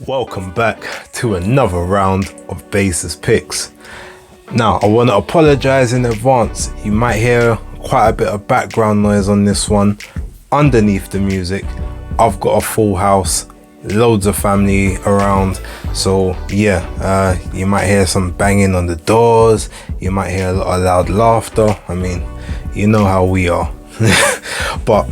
Welcome back to another round of Basis Picks. Now, I want to apologize in advance. You might hear quite a bit of background noise on this one. Underneath the music, I've got a full house, loads of family around. So yeah, you might hear some banging on the doors. You might hear a lot of loud laughter. I mean, you know how we are. But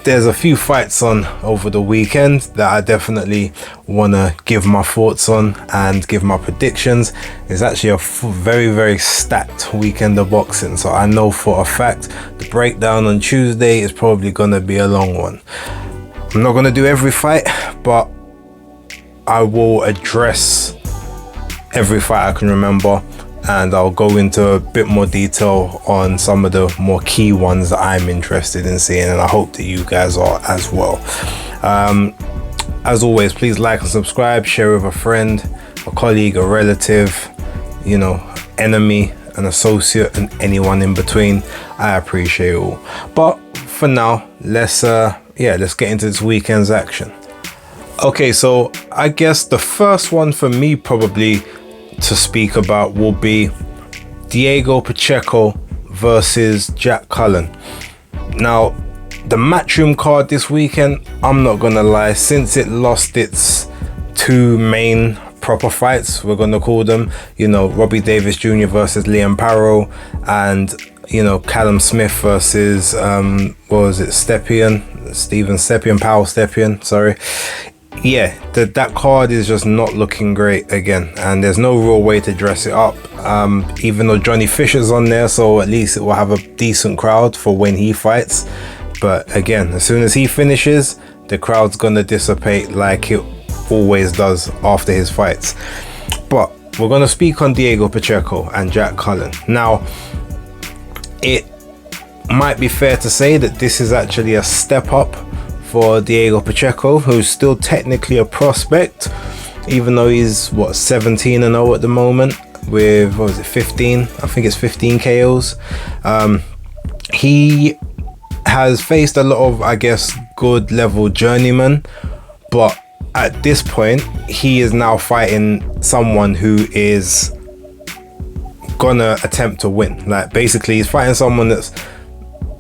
there's a few fights on over the weekend that I definitely want to give my thoughts on and give my predictions. It's actually a very, very stacked weekend of boxing. So I know for a fact the breakdown on Tuesday is probably going to be a long one. I'm not going to do every fight, but I will address every fight I can remember. And I'll go into a bit more detail on some of the more key ones that I'm interested in seeing, and I hope that you guys are as well. As always, please like and subscribe, share with a friend, a colleague, a relative, enemy, an associate, and anyone in between. I appreciate it all. But for now, let's get into this weekend's action. Okay, so I guess the first one for me probably to speak about will be Diego Pacheco versus Jack Cullen. Now, the Matchroom card this weekend, I'm not gonna lie, since it lost its two main proper fights, we're gonna call them, Robbie Davis Jr. versus Liam Parrow, and Callum Smith versus Powell Stepien, sorry. Yeah, that card is just not looking great again, and there's no real way to dress it up. Even though Johnny Fisher's on there, so at least it will have a decent crowd for when he fights. But again, as soon as he finishes, the crowd's gonna dissipate like it always does after his fights. But we're gonna speak on Diego Pacheco and Jack Cullen. Now, it might be fair to say that this is actually a step up for Diego Pacheco, who's still technically a prospect, even though he's 17-0 at the moment with 15? I think it's 15 KOs. He has faced a lot of, I guess, good level journeymen, but at this point he is now fighting someone who is gonna attempt to win. Like, basically he's fighting someone that's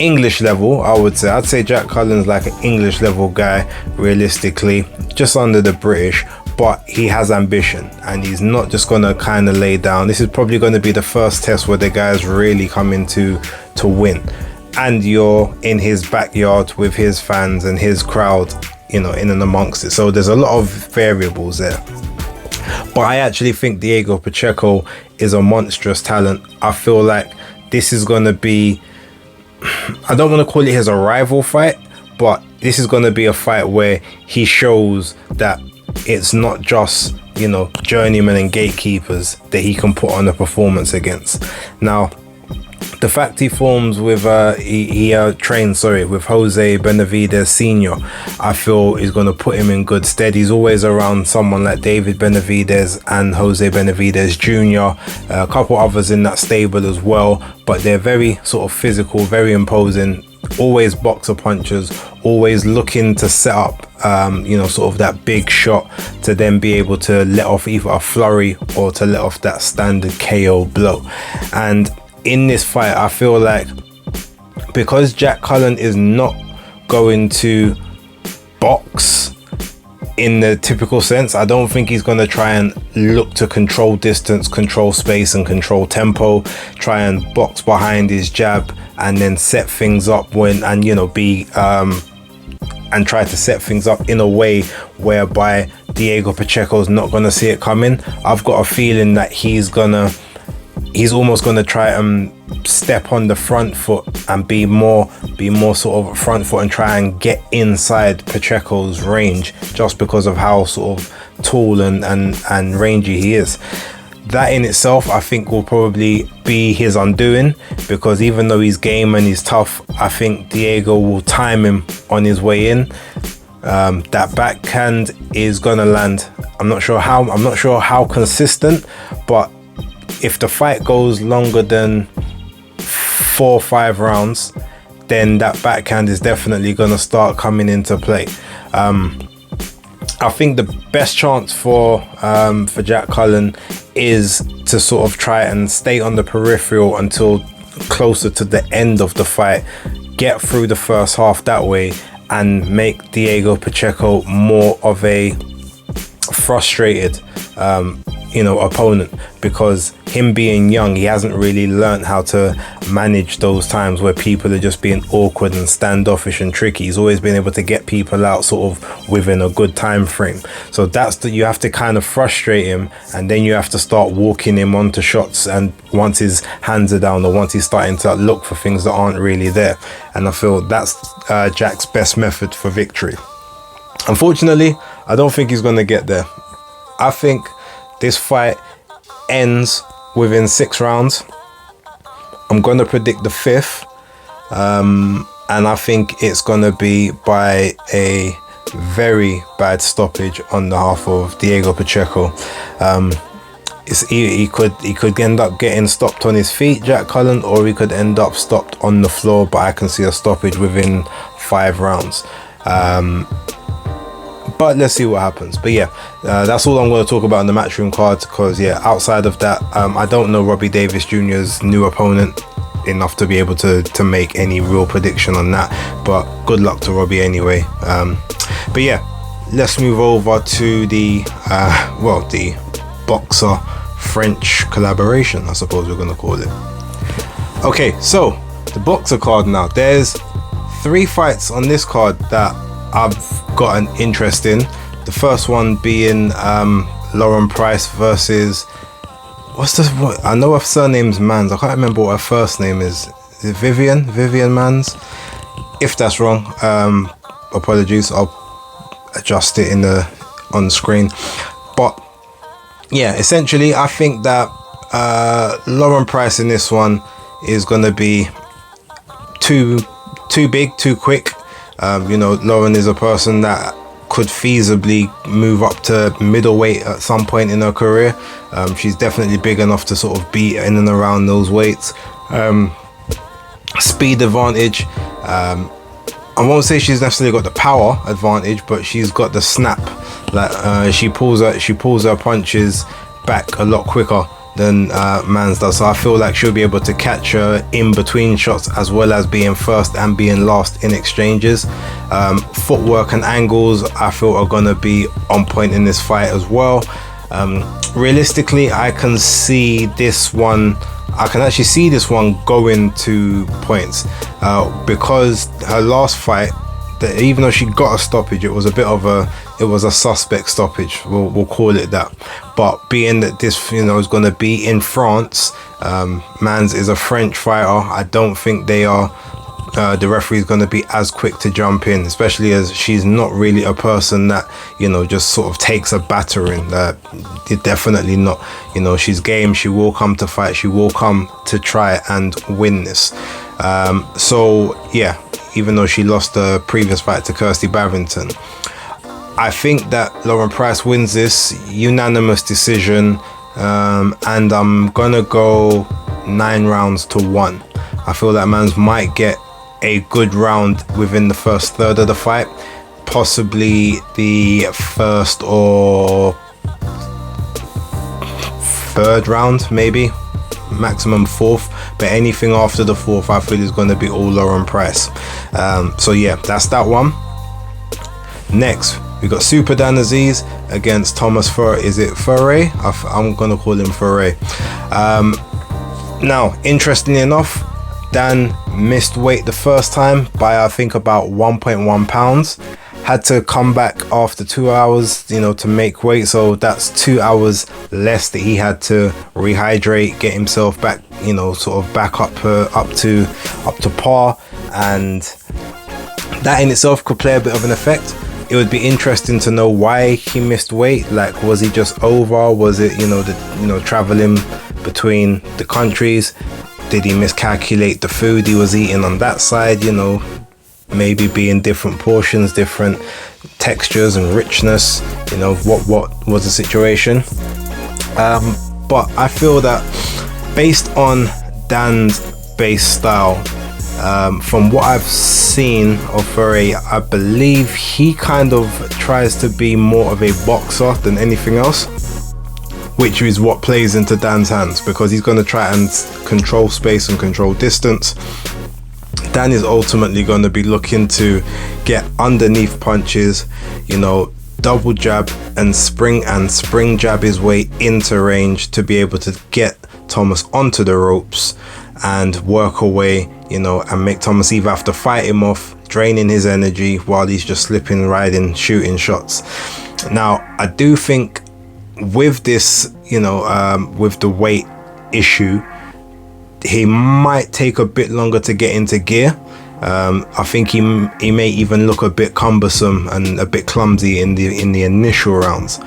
English level, I would say. I'd say Jack Cullen's like an English level guy, realistically, just under the British, but he has ambition and he's not just gonna kind of lay down. This is probably going to be the first test where the guy's really coming to win, and you're in his backyard with his fans and his crowd, in and amongst it. So there's a lot of variables there. But I actually think Diego Pacheco is a monstrous talent. I feel like this is going to be, I don't want to call it his arrival fight, but this is going to be a fight where he shows that it's not just, journeymen and gatekeepers that he can put on a performance against. Now, the fact he forms with trains with Jose Benavidez Sr., I feel is going to put him in good stead. He's always around someone like David Benavidez and Jose Benavidez Jr., a couple others in that stable as well, but they're very sort of physical, very imposing, always boxer punchers, always looking to set up sort of that big shot to then be able to let off either a flurry or to let off that standard KO blow. And in this fight, I feel like because Jack Cullen is not going to box in the typical sense, I don't think he's going to try and look to control distance, control space, and control tempo, try and box behind his jab and then set things up and try to set things up in a way whereby Diego Pacheco's not going to see it coming. I've got a feeling that he's almost going to try and step on the front foot and be more sort of front foot and try and get inside Pacheco's range, just because of how sort of tall and rangy he is. That in itself, I think, will probably be his undoing, because even though he's game and he's tough, I think Diego will time him on his way in. That backhand is gonna land. I'm not sure how consistent, but if the fight goes longer than 4 or 5 rounds, then that backhand is definitely going to start coming into play. I think the best chance for Jack Cullen is to sort of try and stay on the peripheral until closer to the end of the fight, get through the first half that way, and make Diego Pacheco more of a frustrated opponent, because him being young, he hasn't really learned how to manage those times where people are just being awkward and standoffish and tricky. He's always been able to get people out sort of within a good time frame. So you have to kind of frustrate him, and then you have to start walking him onto shots, and once his hands are down, or once he's starting to look for things that aren't really there. And I feel that's Jack's best method for victory. Unfortunately, I don't think he's going to get there. I think this fight ends within 6 rounds. I'm going to predict the 5th. And I think it's going to be by a very bad stoppage on behalf of Diego Pacheco. He could end up getting stopped on his feet, Jack Cullen, or he could end up stopped on the floor, but I can see a stoppage within 5 rounds. But let's see what happens. But yeah, that's all I'm going to talk about in the Matchroom cards, because yeah, outside of that, I don't know Robbie Davis Jr.'s new opponent enough to be able to make any real prediction on that, but good luck to Robbie anyway. But yeah, let's move over to the Boxxer French collaboration, I suppose we're going to call it. Okay, so the Boxxer card now. There's 3 fights on this card that I've got an interest in. The first one being Lauren Price versus I know her surname's Mans. I can't remember what her first name is. Is it Vivian Mans? If that's wrong, apologies. I'll adjust it on screen. But yeah, essentially I think that Lauren Price in this one is gonna be too big, too quick. Lauren is a person that could feasibly move up to middleweight at some point in her career. She's definitely big enough to sort of be in and around those weights. Speed advantage. I won't say she's necessarily got the power advantage, but she's got the snap. Like she pulls her punches back a lot quicker than Mans does. So I feel like she'll be able to catch her in between shots, as well as being first and being last in exchanges. Footwork and angles I feel are gonna be on point in this fight as well. Realistically, I can actually see this one going to points, because her last fight, that even though she got a stoppage, it was a suspect stoppage, we'll call it that. But being that this is going to be in France, Mans is a French fighter, I don't think the referee is going to be as quick to jump in, especially as she's not really a person that just sort of takes a battering. Definitely not. She's game, she will come to fight, she will come to try and win this. So yeah, even though she lost the previous fight to Kirsty Bavington, I think that Lauren Price wins this unanimous decision, and I'm gonna go 9 rounds to 1. I feel that Mans might get a good round within the first third of the fight, possibly the first or third round, maybe maximum 4th, but anything after the 4th I feel is going to be all Lauren Price. So yeah, that's that one. Next we got Super Dan Aziz against Thomas Fury? I'm gonna call him Fury. Now, interestingly enough, Dan missed weight the first time by I think about 1.1 pounds. Had to come back after 2 hours, to make weight. So that's 2 hours less that he had to rehydrate, get himself back, sort of back up to par, and that in itself could play a bit of an effect. It would be interesting to know why he missed weight. Like, was he just over? Was it, traveling between the countries? Did he miscalculate the food he was eating on that side? Maybe being different portions, different textures and richness. What was the situation? But I feel that based on Dan's base style, From what I've seen of Fury, I believe he kind of tries to be more of a boxer than anything else, which is what plays into Dan's hands, because he's going to try and control space and control distance. Dan is ultimately going to be looking to get underneath punches, you know, double jab and spring jab his way into range to be able to get Thomas onto the ropes and work away, you know, and make Thomas either have to fight him off, draining his energy while he's just slipping, riding, shooting shots. Now, I do think with this, you know, with the weight issue, he might take a bit longer to get into gear. I think he may even look a bit cumbersome and a bit clumsy in the initial rounds.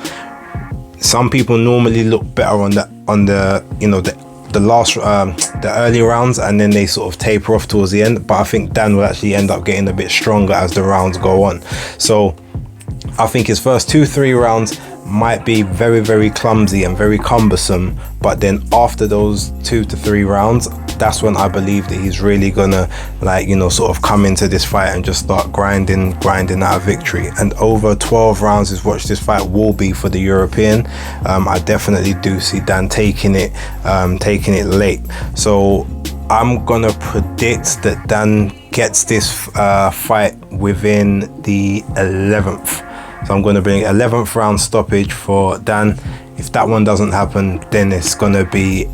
Some people normally look better on the you know, the last the early rounds, and then they sort of taper off towards the end. But I think Dan will actually end up getting a bit stronger as the rounds go on. So I think his first 2-3 rounds might be very, very clumsy and very cumbersome, but then after those 2 to 3 rounds, that's when I believe that he's really gonna, like, you know, sort of come into this fight and just start grinding out a victory. And over 12 rounds is what this fight will be for the European. I definitely do see Dan taking it late. So I'm gonna predict that Dan gets this fight within the 11th. So I'm going to bring 11th round stoppage for Dan. If that one doesn't happen, then it's going to be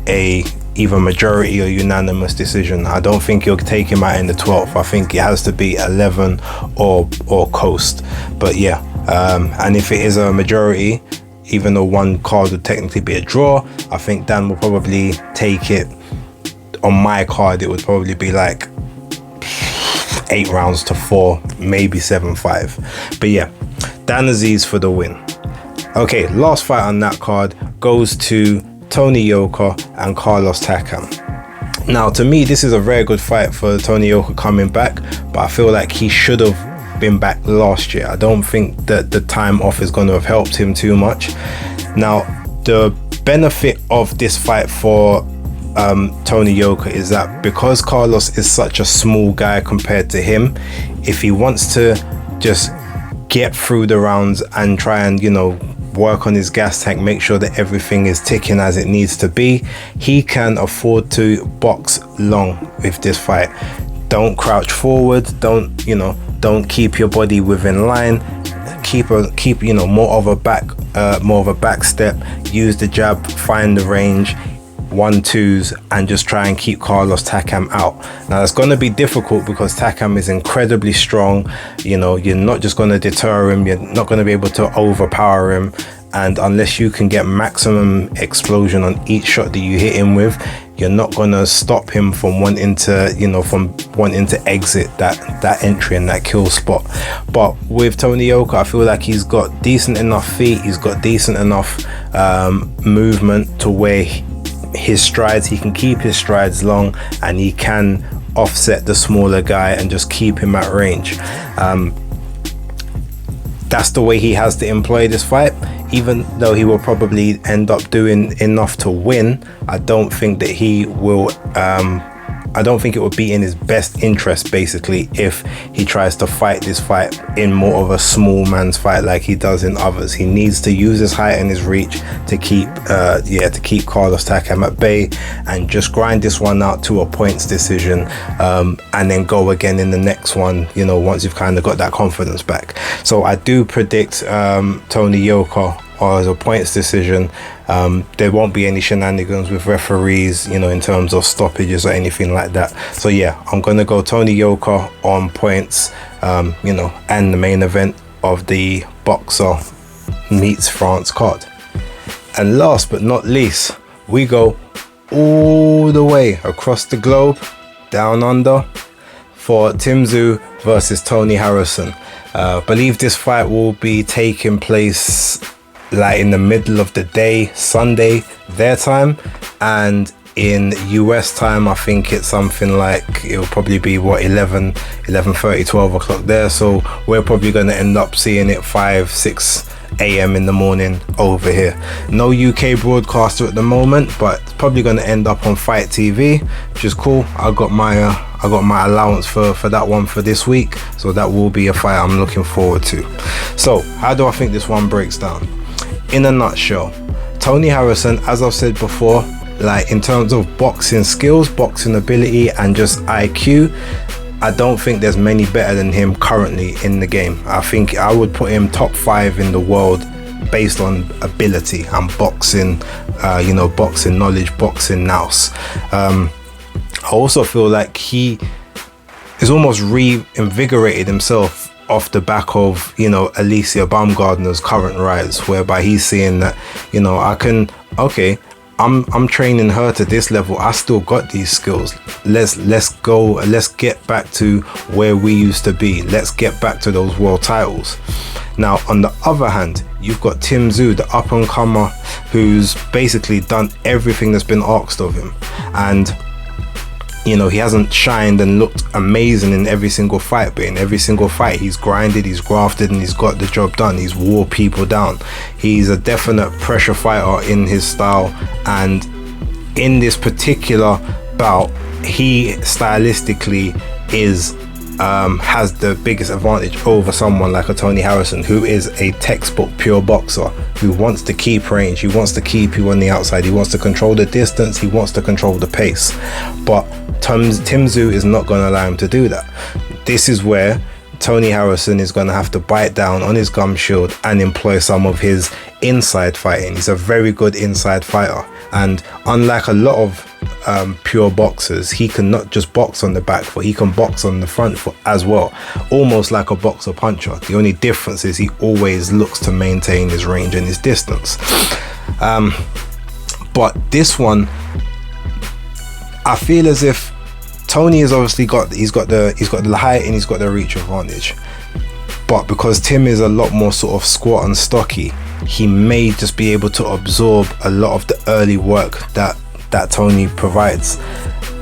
either majority or unanimous decision. I don't think he'll take him out in the 12th. I think it has to be 11 or coast. But yeah, and if it is a majority, even though one card would technically be a draw, I think Dan will probably take it. On my card, it would probably be like 8 rounds to 4, maybe 7-5. But yeah, Dan Azeez for the win. Okay, last fight on that card goes to Tony Yoka and Carlos Takam. Now, to me, this is a very good fight for Tony Yoka coming back, but I feel like he should have been back last year. I don't think that the time off is going to have helped him too much. Now, the benefit of this fight for Tony Yoka is that because Carlos is such a small guy compared to him, if he wants to just get through the rounds and try and, you know, work on his gas tank, make sure that everything is ticking as it needs to be, he can afford to box long with this fight. Don't crouch forward, don't keep your body within line, keep you know, more of a back step, use the jab, find the range, 1-2s, and just try and keep Carlos Takam out. Now that's going to be difficult because Takam is incredibly strong. You know, you're not just going to deter him, you're not going to be able to overpower him, and unless you can get maximum explosion on each shot that you hit him with, you're not going to stop him from wanting to exit that entry and that kill spot. But with Tony Yoka, I feel like he's got decent enough feet, he's got decent enough movement to where his strides, he can keep his strides long, and he can offset the smaller guy and just keep him at range. That's the way he has to employ this fight. Even though he will probably end up doing enough to win, I don't think that he will I don't think it would be in his best interest, basically, if he tries to fight this fight in more of a small man's fight like he does in others. He needs to use his height and his reach to keep Carlos Takam at bay and just grind this one out to a points decision, and then go again in the next one, you know, once you've kind of got that confidence back. So I do predict Tony Yoka as a points decision. There won't be any shenanigans with referees, you know, in terms of stoppages or anything like that. So yeah, I'm gonna go Tony Yoka on points, you know, and the main event of the Boxer meets France card. And last but not least, we go all the way across the globe, down under, for Tim Tszyu versus Tony Harrison. Believe this fight will be taking place like in the middle of the day, Sunday their time, and in US time I think it's something like, it'll probably be 11:30, 12 o'clock there. So we're probably going to end up seeing it 5-6 a.m. in the morning over here. No UK broadcaster at the moment, but it's probably going to end up on Fight TV, which is cool. I got I got my allowance for that one for this week, so that will be a fight I'm looking forward to. So how do I think this one breaks down? In a nutshell, Tony Harrison, as I've said before, like in terms of boxing skills, boxing ability, and just IQ, I don't think there's many better than him currently in the game. I think I would put him top 5 in the world based on ability and boxing, boxing knowledge, boxing nous. I also feel like he is almost reinvigorated himself off the back of, Alicia Baumgardner's current rise, whereby he's seeing that, I'm training her to this level. I still got these skills. Let's get back to where we used to be. Let's get back to those world titles. Now, on the other hand, you've got Tim Tszyu, the up and comer, who's basically done everything that's been asked of him. And he hasn't shined and looked amazing in every single fight, but in every single fight he's grinded, he's grafted, and he's got the job done. He's wore people down. He's a definite pressure fighter in his style, and in this particular bout, he stylistically has the biggest advantage over someone like a Tony Harrison, who is a textbook pure boxer, who wants to keep range, he wants to keep you on the outside, he wants to control the distance, he wants to control the pace. But Tim Tszyu is not going to allow him to do that. This is where Tony Harrison is going to have to bite down on his gum shield and employ some of his inside fighting. He's a very good inside fighter, and unlike a lot of pure boxers, he can not just box on the back foot, he can box on the front foot as well, almost like a boxer puncher. The only difference is he always looks to maintain his range and his distance. But this one, I feel as if Tony has obviously got the height and he's got the reach advantage, but because Tim is a lot more sort of squat and stocky, he may just be able to absorb a lot of the early work that Tony provides.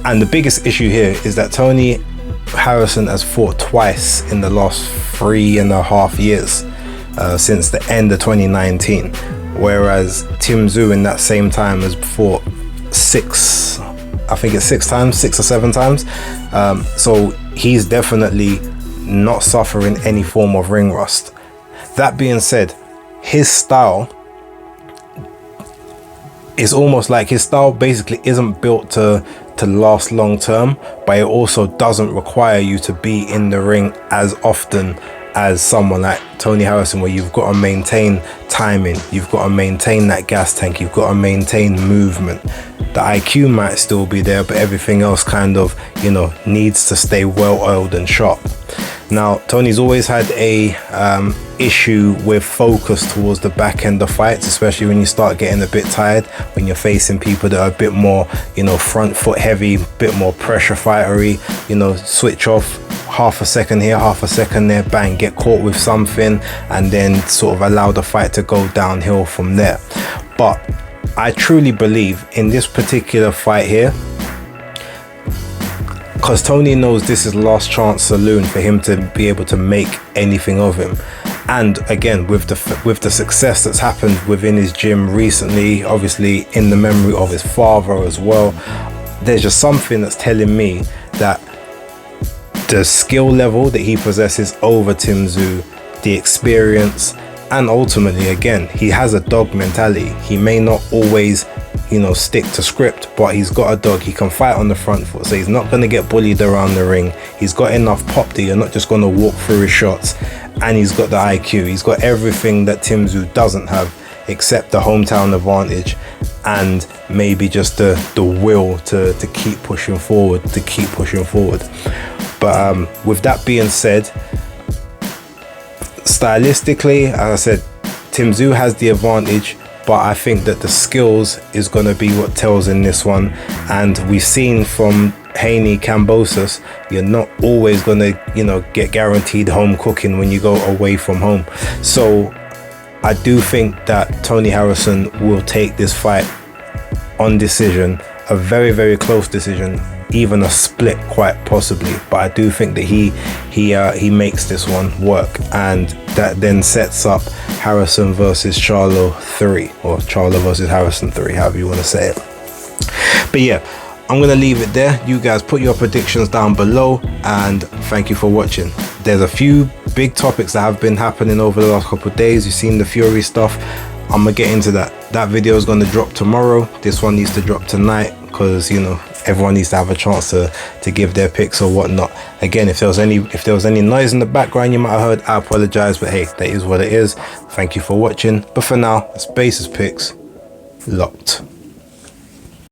And the biggest issue here is that Tony Harrison has fought twice in the last 3.5 years, since the end of 2019, whereas Tim Tszyu in that same time has fought 6 or 7 times. So he's definitely not suffering any form of ring rust. That being said, his style is almost like his style basically isn't built to last long term, but it also doesn't require you to be in the ring as often as someone like Tony Harrison, where you've got to maintain timing, you've got to maintain that gas tank, you've got to maintain movement. The IQ might still be there, but everything else kind of, needs to stay well oiled and sharp. Now, Tony's always had a issue with focus towards the back end of fights, especially when you start getting a bit tired, when you're facing people that are a bit more, front foot heavy, a bit more pressure fightery, switch off, half a second here, half a second there, bang, get caught with something, and then sort of allow the fight to go downhill from there. But I truly believe in this particular fight here, because Tony knows this is last chance saloon for him to be able to make anything of him. And again, with the success that's happened within his gym recently, obviously in the memory of his father as well, there's just something that's telling me that the skill level that he possesses over Tim Tszyu, the experience, and ultimately, again, he has a dog mentality. He may not always, stick to script, but he's got a dog. He can fight on the front foot, so he's not going to get bullied around the ring. He's got enough pop that you're not just going to walk through his shots, and he's got the IQ. He's got everything that Tim Tszyu doesn't have, except the hometown advantage and maybe just the will to keep pushing forward, But with that being said, stylistically, as I said, Tim Tszyu has the advantage, but I think that the skills is going to be what tells in this one. And we've seen from Haney Kambosos, you're not always going to, get guaranteed home cooking when you go away from home. So I do think that Tony Harrison will take this fight on decision, a very, very close decision, even a split quite possibly. But I do think that he makes this one work, and that then sets up Harrison versus Charlo 3, or Charlo versus Harrison 3, however you want to say it. But yeah, I'm gonna leave it there. You guys put your predictions down below, and thank you for watching. There's a few big topics that have been happening over the last couple of days. You've seen the Fury stuff. I'm gonna get into that. That video is gonna drop tomorrow. This one needs to drop tonight, because you know, everyone needs to have a chance to give their picks or whatnot. Again, if there was any noise in the background you might have heard, I apologize, but hey, that is what it is. Thank you for watching. But for now, it's Basis Picks locked.